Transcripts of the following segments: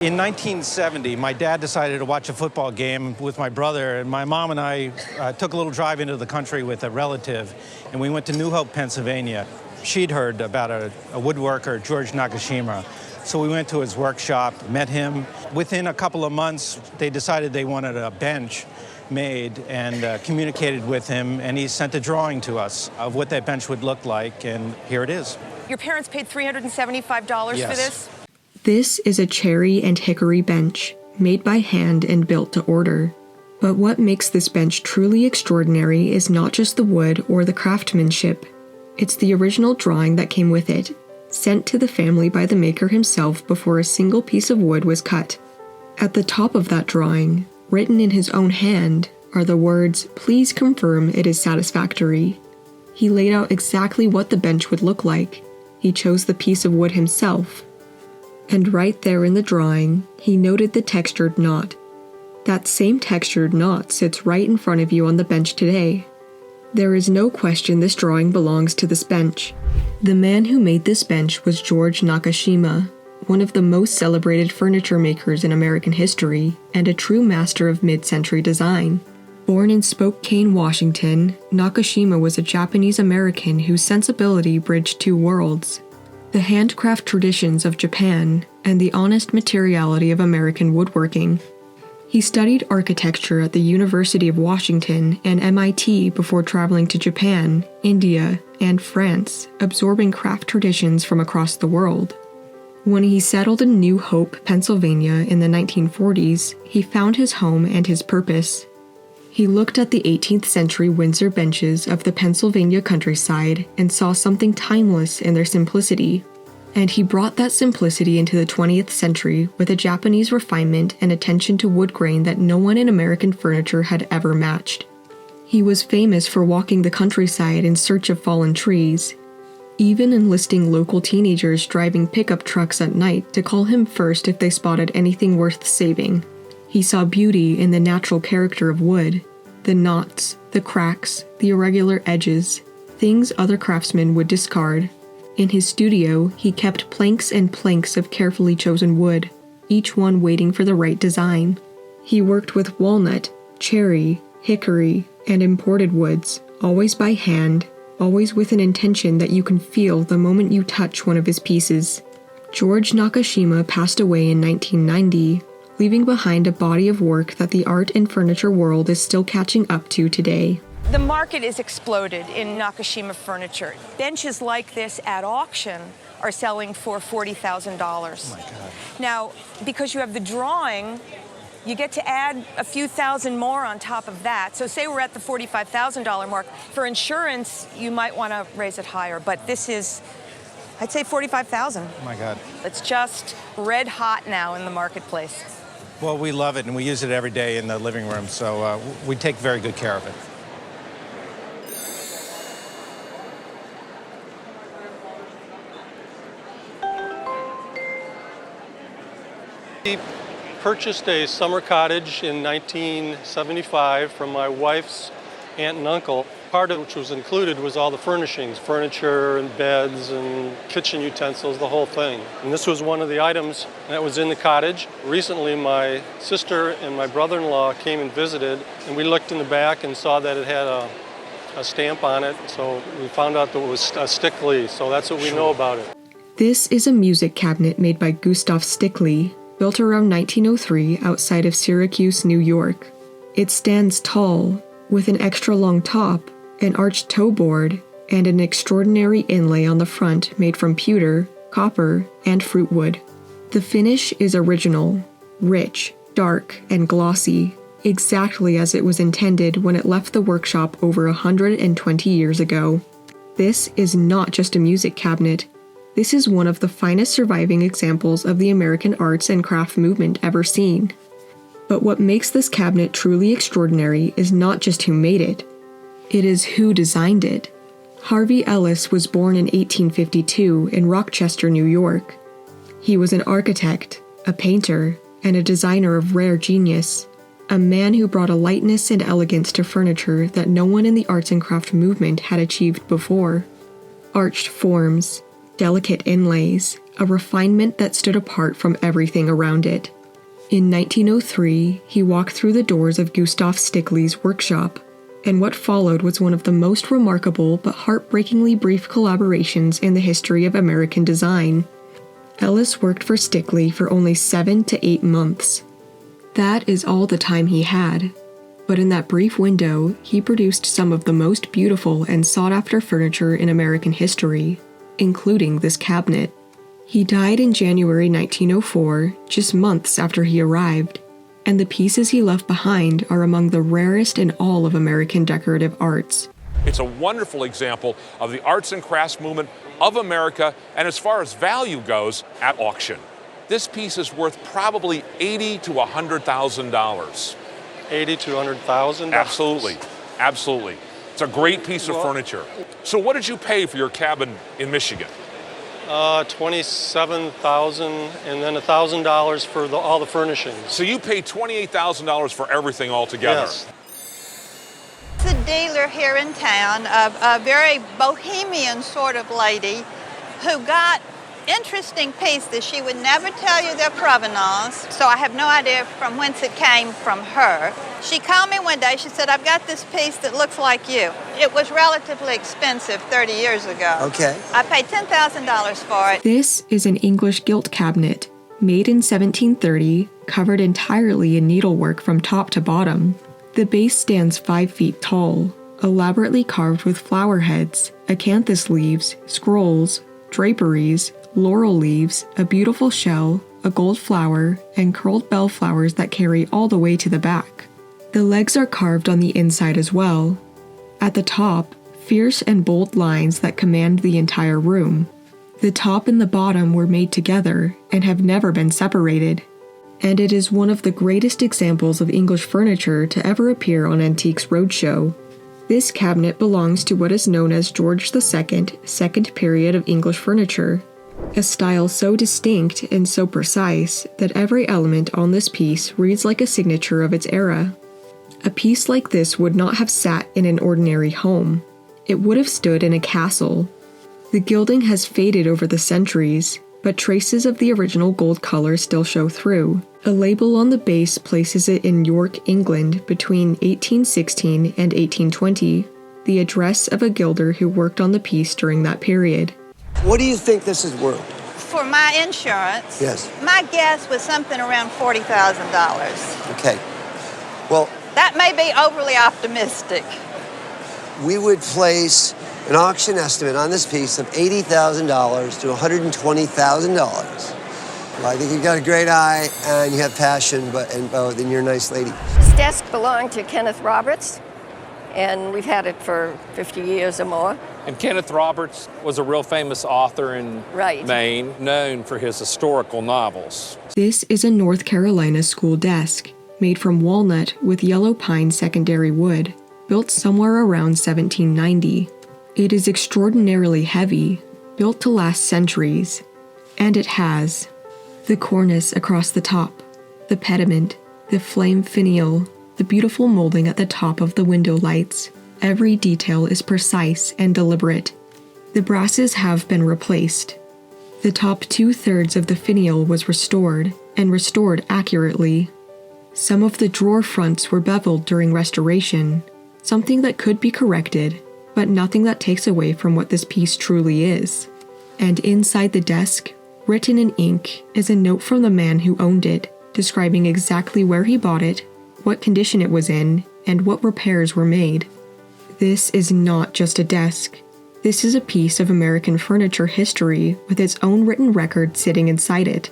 In 1970, my dad decided to watch a football game with my brother, and my mom and I took a little drive into the country with a relative, and we went to New Hope, Pennsylvania. She'd heard about a woodworker, George Nakashima, so we went to his workshop, met him. Within a couple of months, they decided they wanted a bench made and communicated with him, and he sent a drawing to us of what that bench would look like, and here it is. Your parents paid $375 Yes. for this? This is a cherry and hickory bench, made by hand and built to order. But what makes this bench truly extraordinary is not just the wood or the craftsmanship. It's the original drawing that came with it, sent to the family by the maker himself before a single piece of wood was cut. At the top of that drawing, written in his own hand, are the words, "Please confirm it is satisfactory." He laid out exactly what the bench would look like. He chose the piece of wood himself. And right there in the drawing, he noted the textured knot. That same textured knot sits right in front of you on the bench today. There is no question this drawing belongs to this bench. The man who made this bench was George Nakashima, one of the most celebrated furniture makers in American history, and a true master of mid-century design. Born in Spokane, Washington, Nakashima was a Japanese-American whose sensibility bridged two worlds: the handcraft traditions of Japan and the honest materiality of American woodworking. He studied architecture at the University of Washington and MIT before traveling to Japan, India, and France, absorbing craft traditions from across the world. When he settled in New Hope, Pennsylvania in the 1940s, he found his home and his purpose. He looked at the 18th century Windsor benches of the Pennsylvania countryside and saw something timeless in their simplicity. And he brought that simplicity into the 20th century with a Japanese refinement and attention to wood grain that no one in American furniture had ever matched. He was famous for walking the countryside in search of fallen trees, even enlisting local teenagers driving pickup trucks at night to call him first if they spotted anything worth saving. He saw beauty in the natural character of wood, the knots, the cracks, the irregular edges, things other craftsmen would discard. In his studio, he kept planks and planks of carefully chosen wood, each one waiting for the right design. He worked with walnut, cherry, hickory, and imported woods, always by hand, always with an intention that you can feel the moment you touch one of his pieces. George Nakashima passed away in 1990, leaving behind a body of work that the art and furniture world is still catching up to today. The market is exploded in Nakashima furniture. Benches like this at auction are selling for $40,000. Oh my God. Now, because you have the drawing, you get to add a few thousand more on top of that. So say we're at the $45,000 mark. For insurance, you might want to raise it higher, but this is, I'd say $45,000. Oh my God. It's just red hot now in the marketplace. Well, we love it, and we use it every day in the living room, so we take very good care of it. We purchased a summer cottage in 1975 from my wife's aunt and uncle. Part of which was included was all the furnishings, furniture and beds and kitchen utensils, the whole thing. And this was one of the items that was in the cottage. Recently, my sister and my brother-in-law came and visited, and we looked in the back and saw that it had a stamp on it. So we found out that it was a Stickley, so that's what we know about it. This is a music cabinet made by Gustaf Stickley, built around 1903 outside of Syracuse, New York. It stands tall, with an extra long top, an arched toe board, and an extraordinary inlay on the front made from pewter, copper, and fruit wood. The finish is original, rich, dark, and glossy, exactly as it was intended when it left the workshop over 120 years ago. This is not just a music cabinet. This is one of the finest surviving examples of the American arts and craft movement ever seen. But what makes this cabinet truly extraordinary is not just who made it. It is who designed it. Harvey Ellis was born in 1852 in Rochester, New York. He was an architect, a painter, and a designer of rare genius, a man who brought a lightness and elegance to furniture that no one in the arts and craft movement had achieved before. Arched forms, delicate inlays, a refinement that stood apart from everything around it. In 1903, he walked through the doors of Gustaf Stickley's workshop, and what followed was one of the most remarkable but heartbreakingly brief collaborations in the history of American design. Ellis worked for Stickley for only 7 to 8 months. That is all the time he had. But in that brief window, he produced some of the most beautiful and sought-after furniture in American history, including this cabinet. He died in January 1904, just months after he arrived, and the pieces he left behind are among the rarest in all of American decorative arts. It's a wonderful example of the arts and crafts movement of America, and as far as value goes, at auction. This piece is worth probably $80,000 to $100,000. $80,000 to $100,000? Absolutely, absolutely. It's a great piece of furniture. So what did you pay for your cabin in Michigan? $27,000 and then $1,000 for all the furnishings. So you paid $28,000 for everything altogether. Yes. It's a dealer here in town, a very bohemian sort of lady who got interesting pieces. She would never tell you their provenance, so I have no idea from whence it came from her. She called me one day, she said, I've got this piece that looks like you. It was relatively expensive 30 years ago. Okay. I paid $10,000 for it. This is an English gilt cabinet, made in 1730, covered entirely in needlework from top to bottom. The base stands 5 feet tall, elaborately carved with flower heads, acanthus leaves, scrolls, draperies, laurel leaves, a beautiful shell, a gold flower, and curled bell flowers that carry all the way to the back. The legs are carved on the inside as well. At the top, fierce and bold lines that command the entire room. The top and the bottom were made together and have never been separated. And it is one of the greatest examples of English furniture to ever appear on Antiques Roadshow. This cabinet belongs to what is known as George II, second period of English furniture, a style so distinct and so precise that every element on this piece reads like a signature of its era. A piece like this would not have sat in an ordinary home. It would have stood in a castle. The gilding has faded over the centuries, but traces of the original gold color still show through. A label on the base places it in York, England between 1816 and 1820, the address of a gilder who worked on the piece during that period. What do you think this is worth? For my insurance, Yes. my guess was something around $40,000. Okay. Well, That may be overly optimistic. we would place an auction estimate on this piece of $80,000 to $120,000. Well, I think you've got a great eye and you have passion, and you're a nice lady. This desk belonged to Kenneth Roberts, and we've had it for 50 years or more. And Kenneth Roberts was a real famous author in Right. Maine, known for his historical novels. This is a North Carolina school desk, made from walnut with yellow pine secondary wood, built somewhere around 1790. It is extraordinarily heavy, built to last centuries, and it has the cornice across the top, the pediment, the flame finial, the beautiful molding at the top of the window lights. Every detail is precise and deliberate. The brasses have been replaced. The top 2/3 of the finial was restored, and restored accurately. Some of the drawer fronts were beveled during restoration, something that could be corrected, but nothing that takes away from what this piece truly is. And inside the desk, written in ink, is a note from the man who owned it, describing exactly where he bought it, what condition it was in, and what repairs were made. This is not just a desk. This is a piece of American furniture history with its own written record sitting inside it.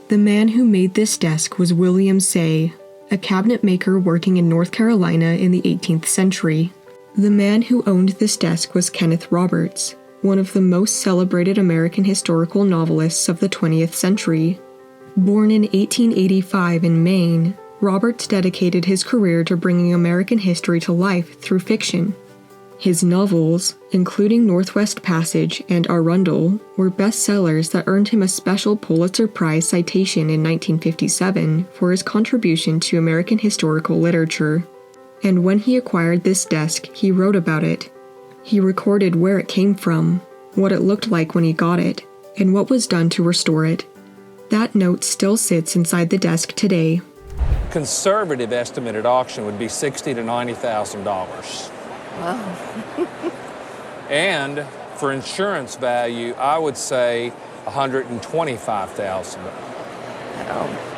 The man who made this desk was William Say, a cabinet maker working in North Carolina in the 18th century. The man who owned this desk was Kenneth Roberts, one of the most celebrated American historical novelists of the 20th century. Born in 1885 in Maine, Roberts dedicated his career to bringing American history to life through fiction. His novels, including Northwest Passage and Arundel, were bestsellers that earned him a special Pulitzer Prize citation in 1957 for his contribution to American historical literature. And when he acquired this desk, he wrote about it. He recorded where it came from, what it looked like when he got it, and what was done to restore it. That note still sits inside the desk today. Conservative estimate at auction would be $60,000 to $90,000. Wow. And for insurance value, I would say $125,000. Oh.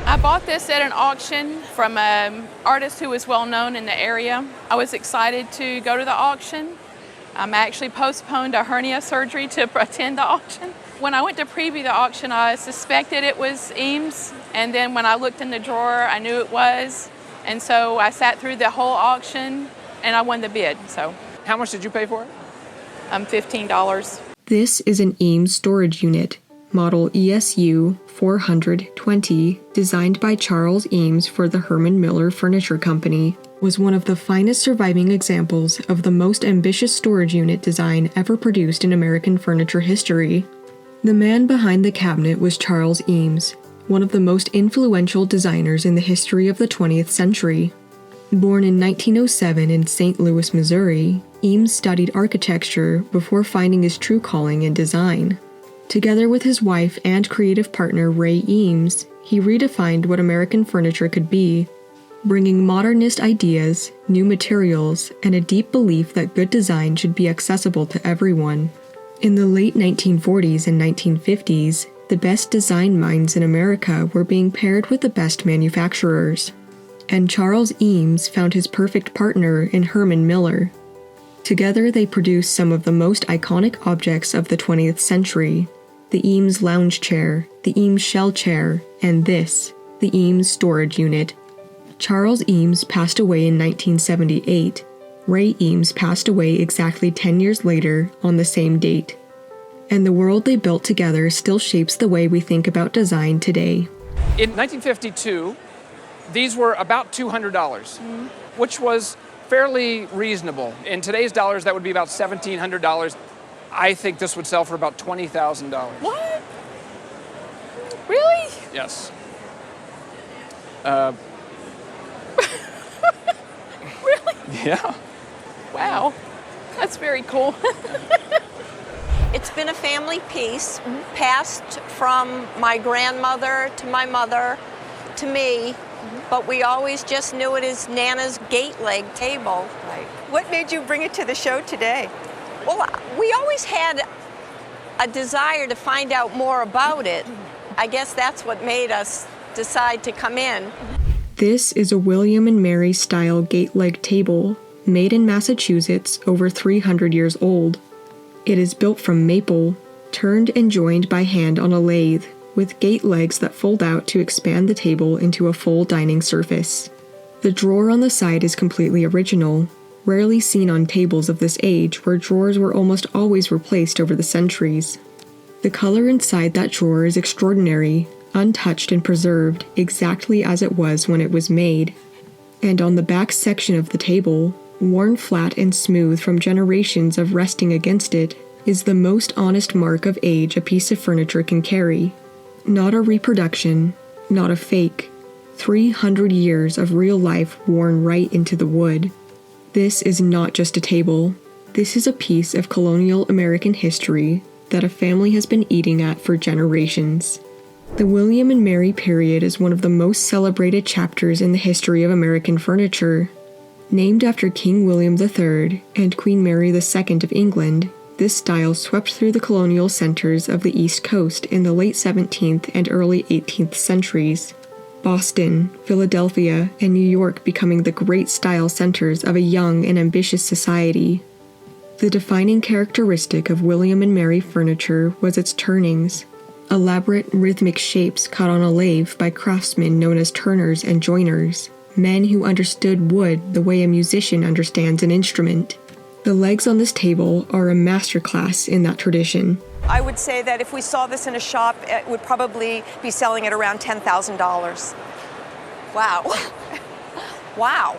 I bought this at an auction from an artist who was well known in the area. I was excited to go to the auction. I actually postponed a hernia surgery to attend the auction. When I went to preview the auction, I suspected it was Eames, and then when I looked in the drawer, I knew it was. And so I sat through the whole auction, and I won the bid. So, how much did you pay for it? $15. This is an Eames storage unit, model ESU 420, designed by Charles Eames for the Herman Miller Furniture Company, was one of the finest surviving examples of the most ambitious storage unit design ever produced in American furniture history. The man behind the cabinet was Charles Eames, one of the most influential designers in the history of the 20th century. Born in 1907 in St. Louis, Missouri, Eames studied architecture before finding his true calling in design. Together with his wife and creative partner Ray Eames, he redefined what American furniture could be, bringing modernist ideas, new materials, and a deep belief that good design should be accessible to everyone. In the late 1940s and 1950s, the best design minds in America were being paired with the best manufacturers. And Charles Eames found his perfect partner in Herman Miller. Together they produced some of the most iconic objects of the 20th century: the Eames lounge chair, the Eames shell chair, and this, the Eames storage unit. Charles Eames passed away in 1978. Ray Eames passed away exactly 10 years later on the same date. And the world they built together still shapes the way we think about design today. In 1952, these were about $200, which was fairly reasonable. In today's dollars, that would be about $1,700. I think this would sell for about $20,000. What? Really? Yes. Really? Yeah. Wow. That's very cool. It's been a family piece, passed from my grandmother to my mother to me, but we always just knew it as Nana's gate leg table. Right. What made you bring it to the show today? Well, we always had a desire to find out more about it. I guess that's what made us decide to come in. This is a William and Mary style gate leg table, made in Massachusetts, over 300 years old. It is built from maple, turned and joined by hand on a lathe, with gate legs that fold out to expand the table into a full dining surface. The drawer on the side is completely original, rarely seen on tables of this age where drawers were almost always replaced over the centuries. The color inside that drawer is extraordinary, untouched and preserved exactly as it was when it was made. And on the back section of the table, worn flat and smooth from generations of resting against it, is the most honest mark of age a piece of furniture can carry. Not a reproduction, not a fake. 300 years of real life worn right into the wood. This is not just a table. This is a piece of colonial American history that a family has been eating at for generations. The William and Mary period is one of the most celebrated chapters in the history of American furniture. Named after King William III and Queen Mary II of England, this style swept through the colonial centers of the East Coast in the late 17th and early 18th centuries. Boston, Philadelphia, and New York becoming the great style centers of a young and ambitious society. The defining characteristic of William and Mary furniture was its turnings, elaborate rhythmic shapes cut on a lathe by craftsmen known as turners and joiners, men who understood wood the way a musician understands an instrument. The legs on this table are a masterclass in that tradition. I would say that if we saw this in a shop, it would probably be selling at around $10,000. Wow. Wow.